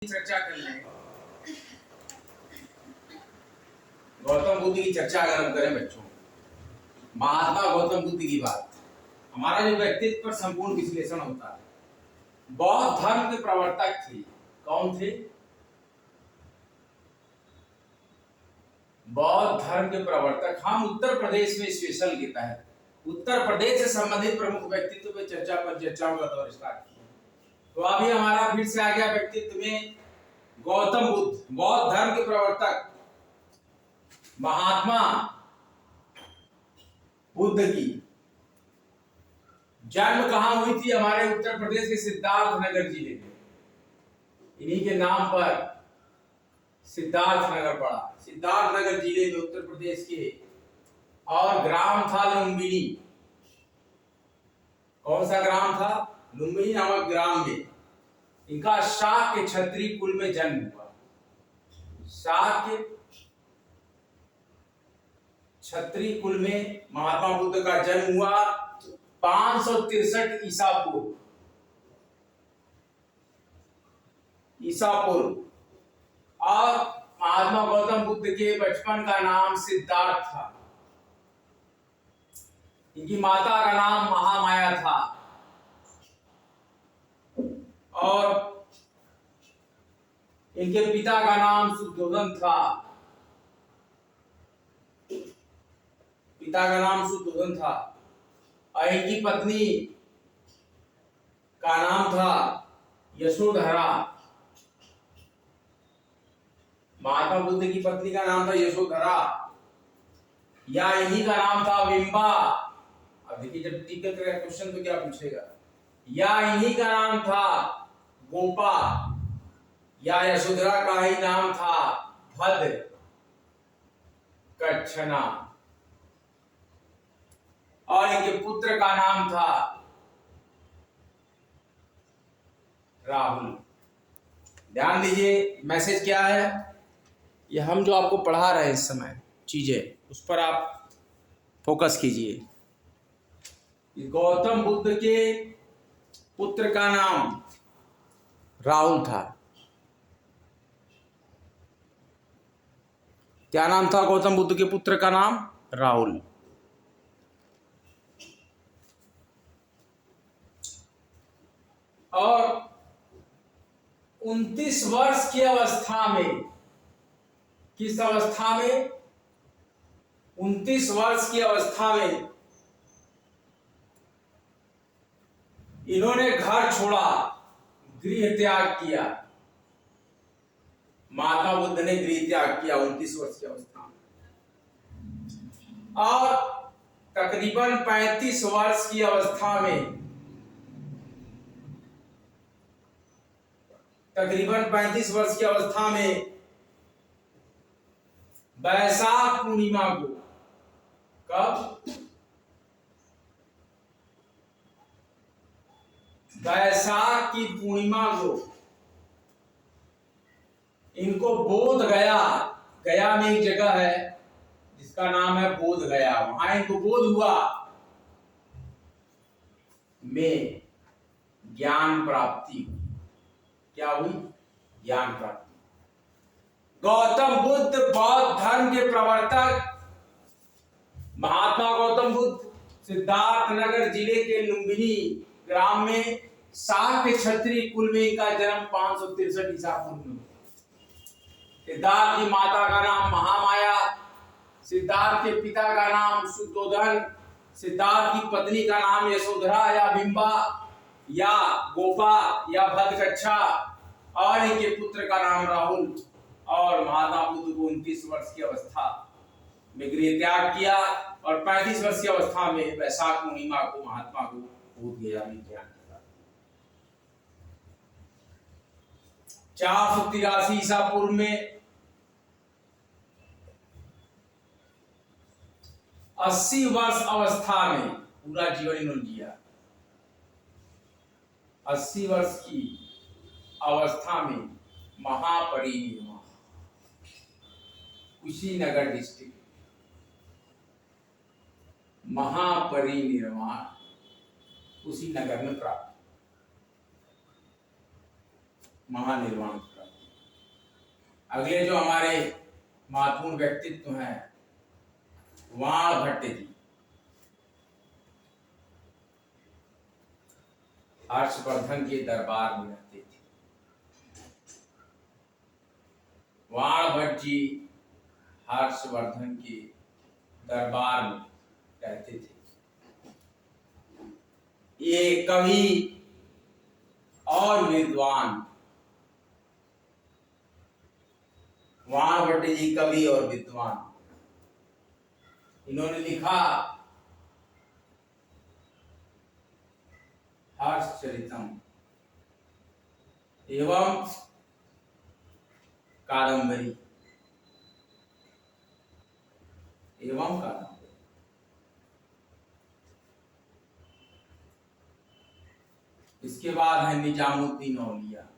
चर्चा कर लें। गौतम बुद्ध की चर्चा अगर हम करें बच्चों, महात्मा गौतम बुद्ध की बात, हमारा जो व्यक्तित्व पर संपूर्ण विश्लेषण होता है। बौद्ध धर्म के प्रवर्तक थे। कौन थे? बौद्ध धर्म के प्रवर्तक। हम उत्तर प्रदेश में स्पेशल के तहत उत्तर प्रदेश से संबंधित प्रमुख व्यक्तित्व पे चर्चाओं का दौर स्टार्ट किया। तो अभी हमारा फिर से आ गया व्यक्तित्व में गौतम बुद्ध, बौद्ध धर्म के प्रवर्तक महात्मा बुद्ध की जन्म कहां हुई थी? हमारे उत्तर प्रदेश के सिद्धार्थ नगर जिले में। इन्हीं के नाम पर सिद्धार्थ नगर पड़ा। सिद्धार्थ नगर जिले में उत्तर प्रदेश के, और ग्राम था लुम्बिनी। कौन सा ग्राम था? लुम्बिनी नामक ग्राम में इनका शाक्य क्षत्रिय कुल में जन्म हुआ। शाक्य क्षत्रिय कुल में महात्मा बुद्ध का जन्म हुआ 563 ईसा पूर्व। और महात्मा गौतम बुद्ध के बचपन का नाम सिद्धार्थ था। इनकी माता का नाम महामाया था और इनके पिता का नाम शुद्धोधन था। और इनकी पत्नी का नाम था यशोधरा। महात्मा बुद्ध की पत्नी का नाम था यशोधरा, या इन्हीं का नाम था बिंबा। अब देखिए, जब टिकट का क्वेश्चन तो क्या पूछेगा? या इन्हीं का नाम था गोपा, या यशोधरा का ही नाम था भद्र कच्छना, और इनके पुत्र का नाम था राहुल। ध्यान दीजिए, मैसेज क्या है? ये हम जो आपको पढ़ा रहे हैं इस समय चीजें, उस पर आप फोकस कीजिए। गौतम बुद्ध के पुत्र का नाम राहुल था। क्या नाम था गौतम बुद्ध के पुत्र का नाम? राहुल। और 29 वर्ष की अवस्था में, किस अवस्था में? 29 वर्ष की अवस्था में इन्होंने घर छोड़ा, गृह त्याग किया। महात्मा बुद्ध ने गृह त्याग किया 29 वर्ष की अवस्था में। और तकरीबन 35 वर्ष की अवस्था में, वैशाख पूर्णिमा को, कब? वैशाख की पूर्णिमा को इनको बोध गया में एक जगह है जिसका नाम है बोध गया, वहां इनको बोध हुआ में ज्ञान प्राप्ति हुई। क्या हुई? ज्ञान प्राप्ति। गौतम बुद्ध बौद्ध धर्म के प्रवर्तक महात्मा गौतम बुद्ध सिद्धार्थ नगर जिले के लुम्बिनी ग्राम में शाक्य क्षत्रिय कुल में इनका जन्म 563 ईसा पूर्व में। सिद्धार्थ की माता का नाम महामाया, सिद्धार्थ के पिता का नाम शुद्धोधन, सिद्धार्थ की पत्नी का नाम यशोधरा या बिंबा या गोपा या भद्रकच्छा, और इनके पुत्र का नाम राहुल। और महात्मा बुद्ध को 29 वर्ष की अवस्था में गृह त्याग किया और 35 वर्ष की अवस्था में वैशाख पूर्णिमा को महात्मा को बोध गया में ज्ञान किया। 483 ईसा पूर्व में 80 वर्ष अवस्था में पूरा जीवन इन्होंने जिया। 80 वर्ष की अवस्था में महापरिनिर्वाण कुशीनगर डिस्ट्रिक्ट, महापरिनिर्वाण कुशीनगर में प्राप्त, महानिर्वाण प्राप्त। अगले जो हमारे महत्वपूर्ण व्यक्तित्व हैं, वाण भट्ट जी। हर्षवर्धन के दरबार में रहते थे। वाण भट्ट जी हर्षवर्धन के दरबार में रहते थे। ये कवि और विद्वान, वाण भट्ट जी कवि और विद्वान, इन्होंने लिखा हर्षचरितम एवं कादंबरी एवं कादंबरी। इसके बाद है निजामुद्दीन औलिया।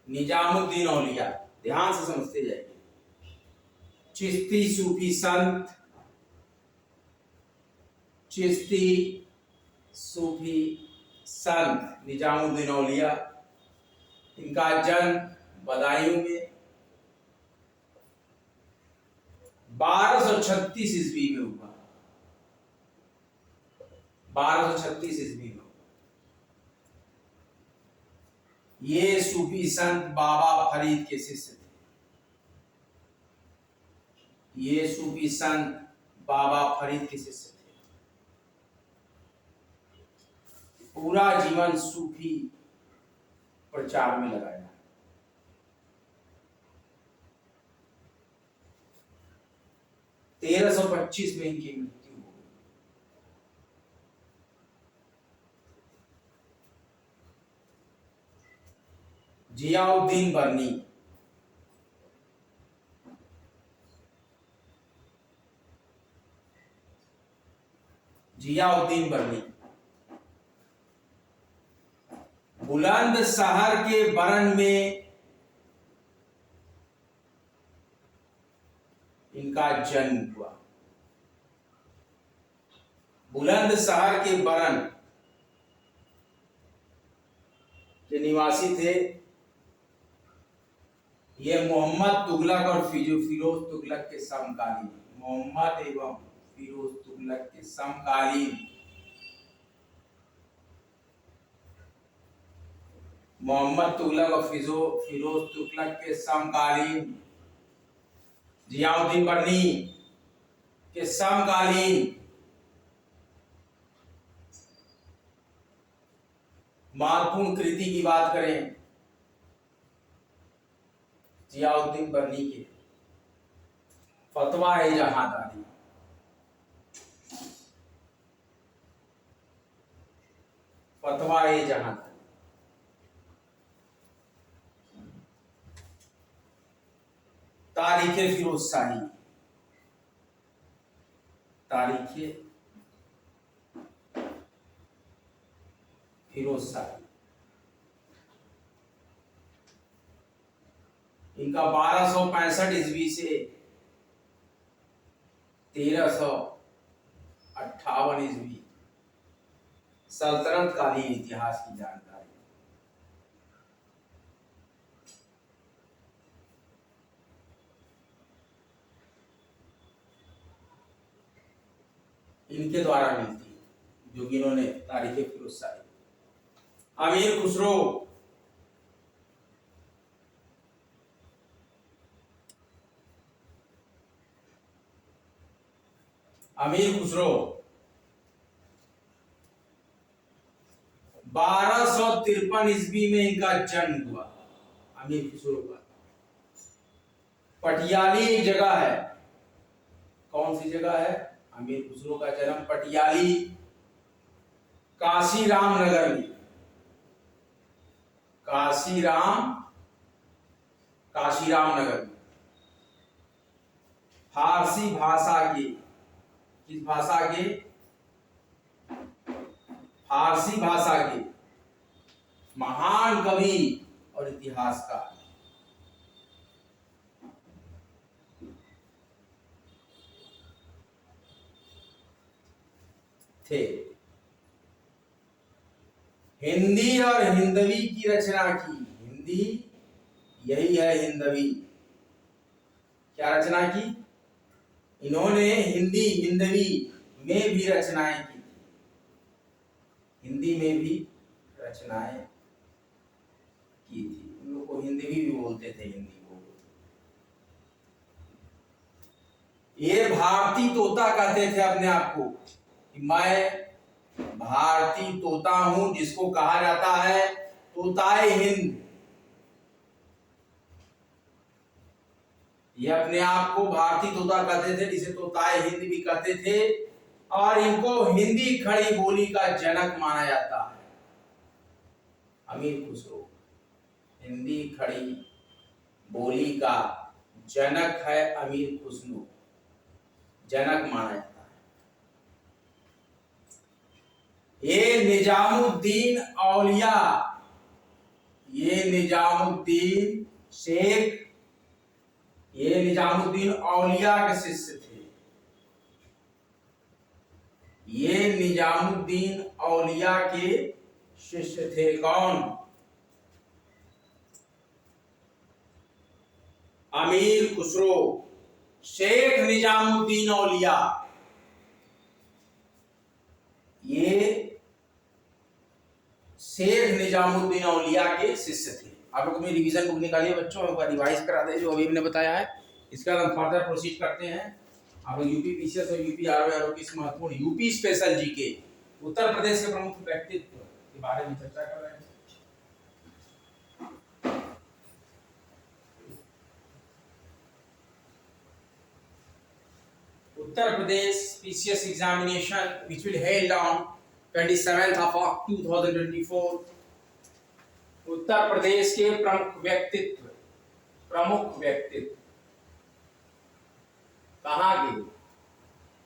निजामुद्दीन औलिया ध्यान से समझते जाइए। चिश्ती सूफी संत, चिश्ती सूफी संत निजामुद्दीन औलिया। इनका जन्म बदायूं में 1236 ईस्वी में हुआ। 1236 ईस्वी में। ये सूफी संत बाबा फरीद के शिष्य थे। ये सूफी संत बाबा फरीद के शिष्य थे। पूरा जीवन सूफी प्रचार में लगाया। तेरह 1325 में इनकी मृत्यु हो गई। जियाउद्दीन बर्नी, जियाउद्दीन बर्नी बुलंदशहर के बरन में इनका जन्म हुआ। बुलंदशहर के बरन के निवासी थे। ये मोहम्मद तुगलक और फिरोज तुगलक के समकालीन, मोहम्मद एवं फिरोज तुगलक के समकालीन, मोहम्मद तुगलक और फिरोज तुगलक के समकालीन, जियाउद्दीन बर्नी के समकालीन महत्वपूर्ण कृति की बात करें, जियाउद्दीन बर्नी के फतवा-ए-जहांदारी, फतवा-ए-जहांदारी, तारीखे फिरोज शाही, तारीखे फिरोज शाही। इनका 1265 ईस्वी से 1358 ईस्वी सल्तनत कालीन इतिहास की जानकारी। इनके द्वारा मिलती है, जो कि इन्होंने तारीखे फिरोज शाही। अमीर खुसरो, अमीर खुसरो 1253 ईस्वी में इनका जन्म हुआ। अमीर खुसरो का पटियाली एक जगह है। कौन सी जगह है? अमीर खुसरो का जन्म पटियाली काशीराम नगर में, काशीराम नगर में। फारसी भाषा के, किस भाषा के? फारसी भाषा के महान कवि और इतिहासकार थे। हिंदी और हिंदवी की रचना की। हिंदी, यही है हिंदवी। क्या रचना की? इन्होंने हिंदी हिंदवी में भी रचनाएं की थी। हिंदी में भी रचनाएं की थी। उन लोग को हिंदवी भी बोलते थे, हिंदी को। ये भारतीय तोता कहते थे अपने आप को कि मैं भारतीय तोता हूं, जिसको कहा जाता है तोताए हिंद। ये अपने आप को भारतीय तोता कहते थे, जिसे तोताए हिंद भी कहते थे। और इनको हिंदी खड़ी बोली का जनक माना जाता है। अमीर खुसरो हिंदी खड़ी बोली का जनक है। अमीर खुसरो जनक माना जाता है। ये निजामुद्दीन औलिया, ये निजामुद्दीन शेख, ये निजामुद्दीन औलिया के शिष्य थे। ये निजामुद्दीन औलिया के शिष्य थे। कौन? अमीर खुसरो, शेख निजामुद्दीन औलिया। ये शेख निजामुद्दीन औलिया के शिष्य थे। आप लोग में रिवीजन बुक निकालिए बच्चों, एक बार रिवाइज करा दे जो अभी हमने बताया है। इसका हम फर्दर प्रोसीड करते हैं। आप लोग यूपी पीसीएस और यूपी आरओ की महत्वपूर्ण यूपी स्पेशल जीके, उत्तर प्रदेश के प्रमुख व्यक्तित्व के बारे में चर्चा कर रहे हैं। Uttar Pradesh PCS examination which will held on 27th of 2024। Uttar Pradesh के प्रमुख व्यक्तित्व, प्रमुख व्यक्तित्व कहाँ के?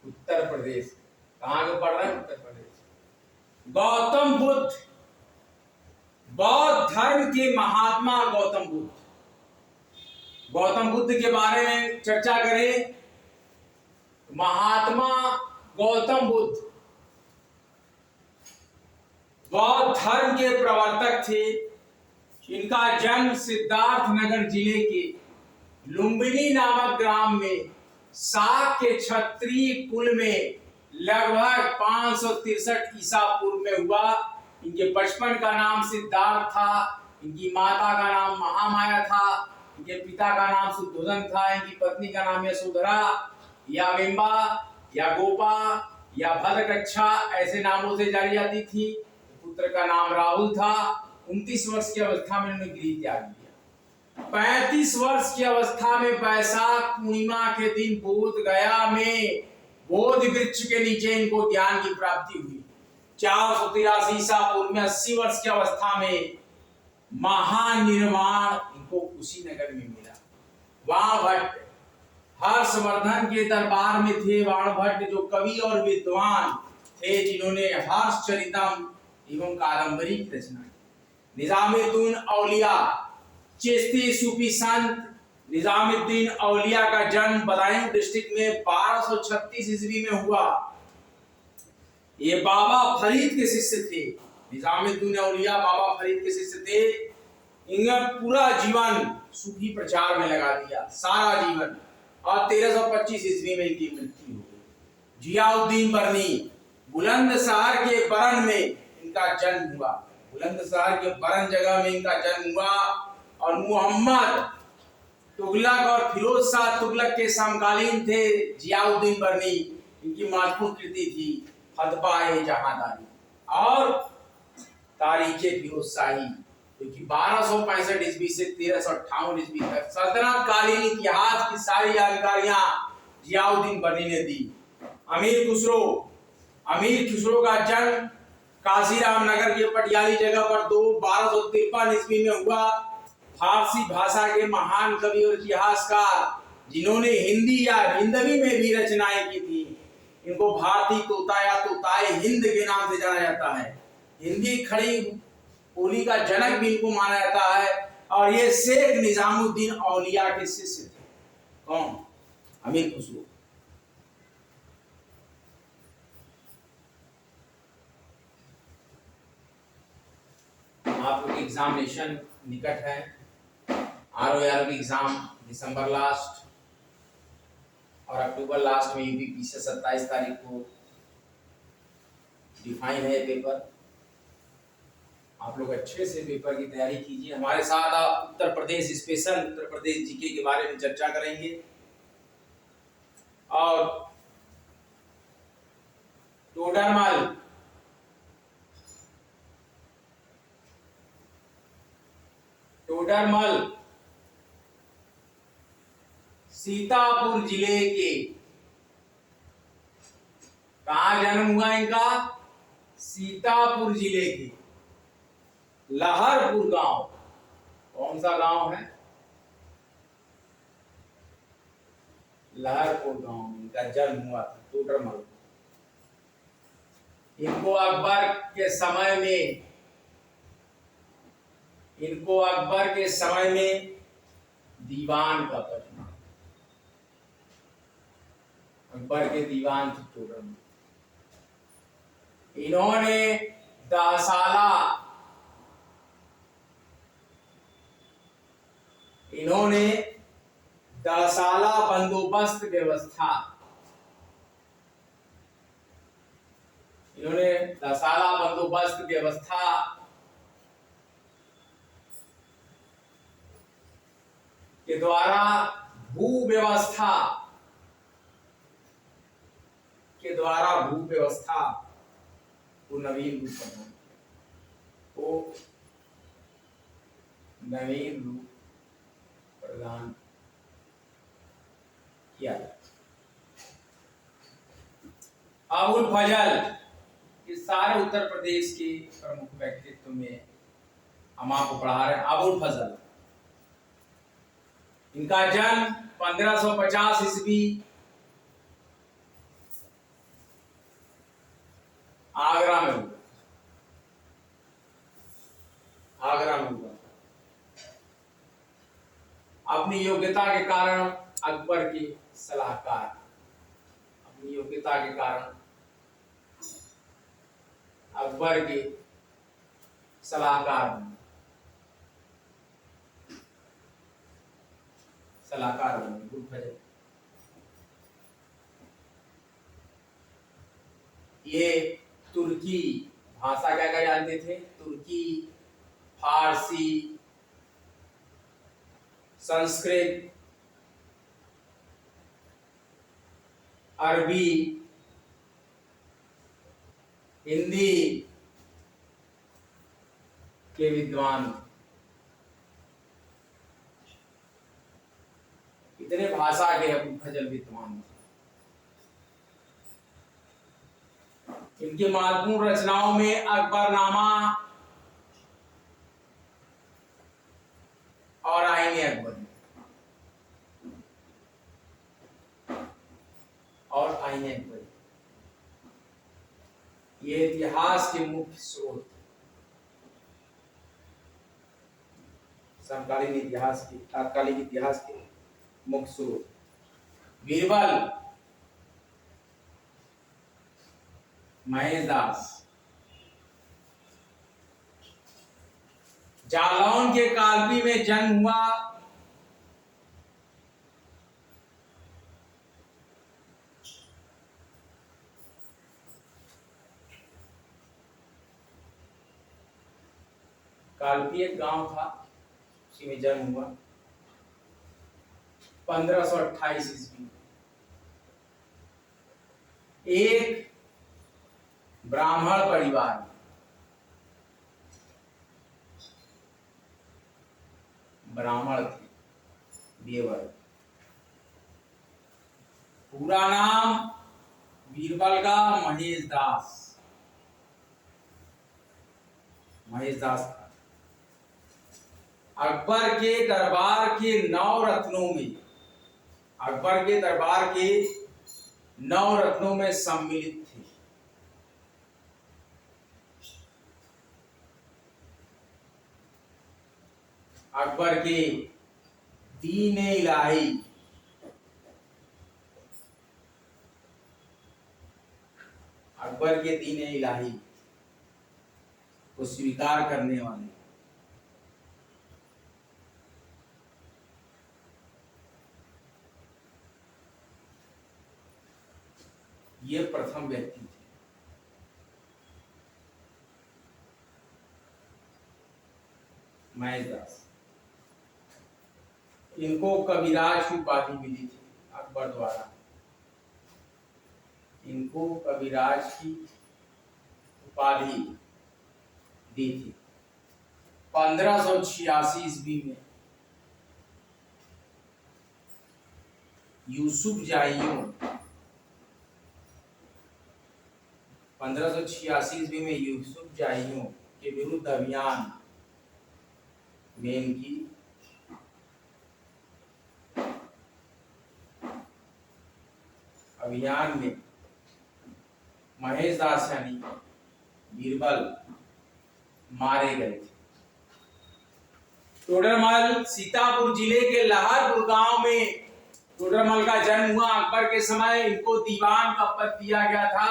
उत्तर प्रदेश। कहाँ के पढ़ रहे हैं? उत्तर प्रदेश। गौतम बुद्ध, बौद्ध धर्म के महात्मा गौतम बुद्ध। गौतम बुद्ध के बारे में चर्चा करें। महात्मा गौतम बुद्ध बौद्ध धर्म के प्रवर्तक थे। इनका जन्म सिद्धार्थ नगर जिले के लुम्बिनी नामक ग्राम में शाक के क्षत्रिय कुल में लगभग 563 ईसा पूर्व में हुआ। इनके बचपन का नाम सिद्धार्थ था। इनकी माता का नाम महामाया था। इनके पिता का नाम शुद्धोधन था। इनकी पत्नी का नाम यशोधरा या बिंबा या गोपा या भद्रकच्छा ऐसे नामों से जानी जाती थी। पुत्र का नाम राहुल था। 29 वर्ष की अवस्था में उन्होंने गृह त्याग दिया। 35 वर्ष की अवस्था में वैशाख पूर्णिमा के दिन बोध गया में बोधि वृक्ष के नीचे इनको ज्ञान की प्राप्ति हुई। 483 ईसा पूर्व में 80 वर्ष की अवस्था में महानिर्वाण इनको कुशीनगर में मिला। वाण भट्ट हर्षवर्धन के दरबार में थे। वाण भट्ट जो कवि और विद्वान थे, जिन्होंने हर्षचरितम एवं कादम्बरी की रचना की। निजामुद्दीन औलिया चिश्ती सूफी संत निजामुद्दीन औलिया का जन्म बदायूं डिस्ट्रिक्ट में 1236 ईस्वी में हुआ। ये बाबा फरीद के शिष्य थे। निजामुद्दीन औलिया बाबा फरीद के शिष्य थे। इन्होंने पूरा जीवन सूफी प्रचार में लगा दिया, सारा जीवन। और 1325 ईस्वी में इनकी मृत्यु हो गई। जियाउद्दीन बरनी बुलंदशहर के बरन में इनका जन्म हुआ। बुलंदशहर के बरन जगह में इनका जन्म हुआ। और मुहम्मद तुगलक और फिरोज शाह तुगलक के समकालीन थे जियाउद्दीन बरनी। इनकी महत्वपूर्ण कृति थी फतवा-ए जहांदारी और तारीखे फिरोज शाही, क्योंकि 1265 ईस्वी से 1358 ईस्वी तक सल्तनत कालीन इतिहास की सारी जानकारियां जियाउद्दीन बरनी ने दी। अमीर खुसरो का जन्म काशीराम नगर के पटियाली जगह पर 1253 ईस्वी में हुआ। फारसी भाषा के महान कवि और इतिहासकार, जिन्होंने हिंदी या हिंदवी में भी रचनाएं की थी, इनको भारतीय तोता या तोताए हिंद के नाम से जाना जाता है। हिंदी खड़ी बोली का जनक भी इनको माना जाता है। और ये शेख निजामुद्दीन औलिया के शिष्य थे। कौन? अमीर खुसरो। आप लोग एग्जामिनेशन निकट है। ROR की एग्जाम दिसंबर लास्ट और अक्टूबर लास्ट में यूपीपीसी 27 तारीख को डिफाइन है पेपर। आप लोग अच्छे से पेपर की तैयारी कीजिए। हमारे साथ आप उत्तर प्रदेश स्पेशल उत्तर प्रदेश जीके के बारे में चर्चा करेंगे और टोडरमल सीतापुर जिले के, कहाँ जन्म हुआ इनका? सीतापुर जिले के लहरपुर गांव। कौन सा गांव है? लहरपुर गांव में इनका जन्म हुआ था, टोडरमल। इनको अकबर के समय में दीवान का पद, अकबर के दीवान थे टोडरमल। इन्होंने 10 साला बंदोबस्त व्यवस्था, के द्वारा भू व्यवस्था को नवीन रूप प्रदान किया। अबुल फजल, ये सारे उत्तर प्रदेश के प्रमुख व्यक्तित्व में हम आपको पढ़ा रहे हैं। अबुल फजल, इनका जन्म 1550 ईस्वी आगरा में हुआ। अपनी योग्यता के कारण अकबर के सलाहकार, बने अबुल फजल। ये तुर्की भाषा क्या जानते थे? तुर्की, फारसी, संस्कृत, अरबी, हिंदी के विद्वान। इतने भाषा के अबुल फजल विद्वान। इनकी महत्वपूर्ण रचनाओं में अकबरनामा और आईने अकबर ये इतिहास के मुख्य स्रोत, समकालीन इतिहास के, तात्कालिक इतिहास के मुख्य स्रोत। बीरबल महेश दास, जालौन के कालपी में जन्म हुआ। कालपी एक गांव था, उसी में जन्म हुआ 1528 ईस्वी। एक ब्राह्मण परिवार, ब्राह्मण थे, देवर। पूरा नाम बीरबल का महेश दास था। अकबर के दरबार के 9 रत्नों में सम्मिलित थे। अकबर के दीन-ए इलाही को स्वीकार करने वाले ये प्रथम व्यक्ति थे। महेशदास, इनको कविराज की उपाधि मिली थी अकबर द्वारा। इनको कविराज की उपाधि दी थी 1586 ईस्वी में। यूसुफजाइयों 1586 ईस्वी में यूसुफजाइयों के विरुद्ध अभियान में इनकी महेशदास यानी बीरबल मारे गए थे। टोडरमल सीतापुर जिले के लहरपुर गांव में टोडरमल का जन्म हुआ। अकबर के समय इनको दीवान का पद दिया गया था।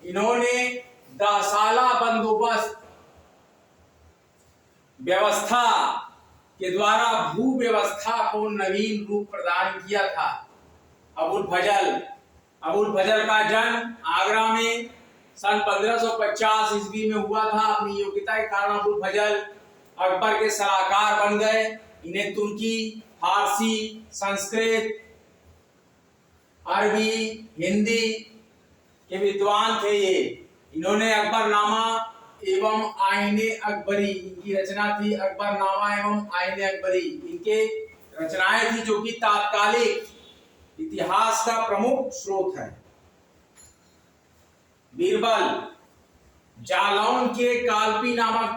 इन्होंने 10 साला बंदोबस्त व्यवस्था के द्वारा भू व्यवस्था को नवीन रूप प्रदान किया था। अबुल फजल का जन्म आगरा में सन 1550 ईस्वी में हुआ था। अपनी योग्यता के कारण अबुल फजल अकबर के सलाहकार बन गए। इन्हें तुर्की, फारसी, संस्कृत, अरबी, हिंदी के विद्वान थे ये। इन्होंने अकबरनामा एवं आईने अकबरी, इनकी रचना थी अकबरनामा एवं आईने अकबरी। इनके रचनाएं थी जो कि तात्कालिक इतिहास का प्रमुख स्रोत है। बीरबल जालौन के कालपी नामक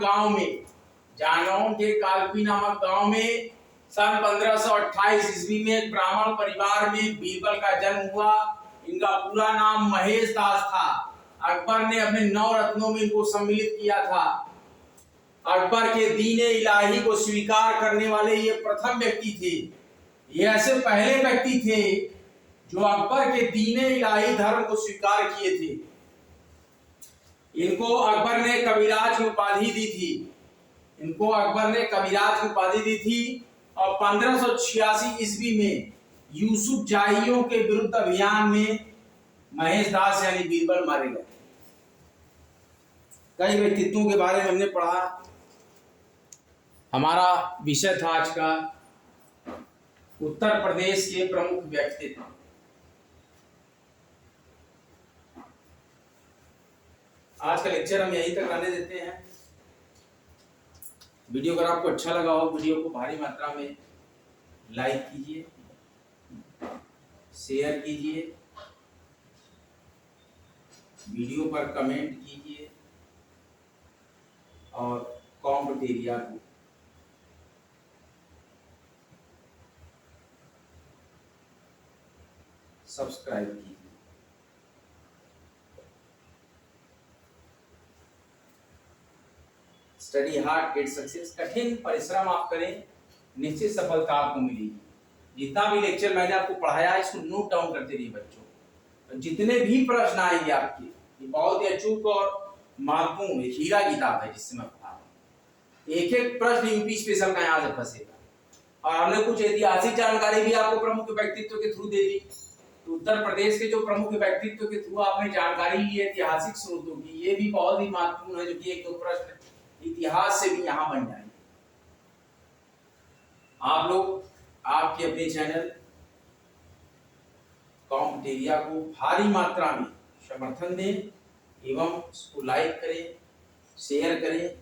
गांव में सन 1528 ईस्वी में एक ब्राह्मण परिवार में बीरबल का जन्म हुआ। इनका पूरा नाम महेशदास था। अकबर ने अपने 9 रत्नों में इनको सम्मिलित किया था। अकबर के दीन इलाही को स्वीकार करने वाले ये प्रथम व्यक्ति थे। ये ऐसे पहले व्यक्ति थे जो अकबर के दीन इलाही धर्म को स्वीकार किए थे। इनको अकबर ने कविराज की उपाधि दी थी। और 1586 ईस्वी में यूसुफजाइयों के विरुद्ध अभियान में महेशदास यानी बीरबल मारे गए। कई व्यक्तित्वों के बारे में हमने पढ़ा। हमारा विषय था आज का उत्तर प्रदेश के प्रमुख व्यक्तित्व। आज का लेक्चर हम यहीं तक रहने देते हैं। वीडियो अगर आपको अच्छा लगा हो, वीडियो को भारी मात्रा में लाइक कीजिए, शेयर कीजिए, वीडियो पर कमेंट कीजिए और कॉम्प्ट एरिया को सब्सक्राइब कीजिए। Study hard get success. कठिन परिश्रम आप करें, निश्चित सफलता आपको मिलेगी। जितना भी लेक्चर मैंने आपको पढ़ाया इसको नोट डाउन करते रहिए बच्चों। जितने भी प्रश्न आएंगे आपके, ये बहुत ही अचूक और महत्वपूर्ण हीरा किताब है जिससे मैं पढ़ा रहा हूँ। एक एक प्रश्न यूपी स्पेशल का यहाँ से फंसेगा। और हमने कुछ ऐतिहासिक जानकारी भी आपको प्रमुख व्यक्तित्व के थ्रू दे दी। तो उत्तर प्रदेश के जो प्रमुख व्यक्तित्व के थ्रू आपने जानकारी ली है ऐतिहासिक स्रोतों की, ये भी बहुत ही महत्वपूर्ण है, जो कि 1-2 प्रश्न इतिहास से भी यहाँ बन जाएंगे। आप लोग आपके अपने चैनल कॉम्प्ट एरिया को भारी मात्रा में समर्थन दें एवं इसको लाइक करें, शेयर करें,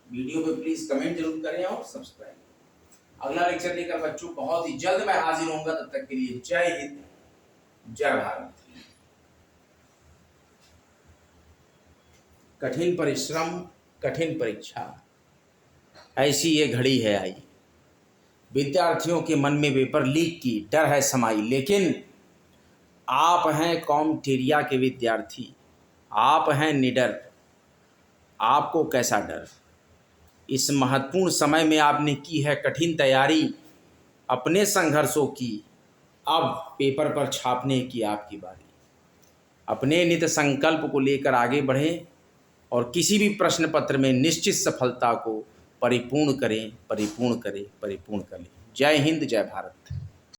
वीडियो पे प्लीज कमेंट जरूर करें और सब्सक्राइब। अगला लेक्चर लेकर बच्चों बहुत ही जल्द मैं हाजिर होऊंगा। तब तक के लिए जय हिंद, जय भारत। कठिन परिश्रम, कठिन परीक्षा, ऐसी ये घड़ी है आई। विद्यार्थियों के मन में पेपर लीक की डर है समाई, लेकिन आप हैं कॉम्प्ट एरिया के विद्यार्थी, आप हैं निडर, आपको कैसा डर। इस महत्वपूर्ण समय में आपने की है कठिन तैयारी अपने संघर्षों की। अब पेपर पर छापने की आपकी बारी। अपने नित संकल्प को लेकर आगे बढ़ें और किसी भी प्रश्न पत्र में निश्चित सफलता को परिपूर्ण करें। जय हिंद, जय भारत।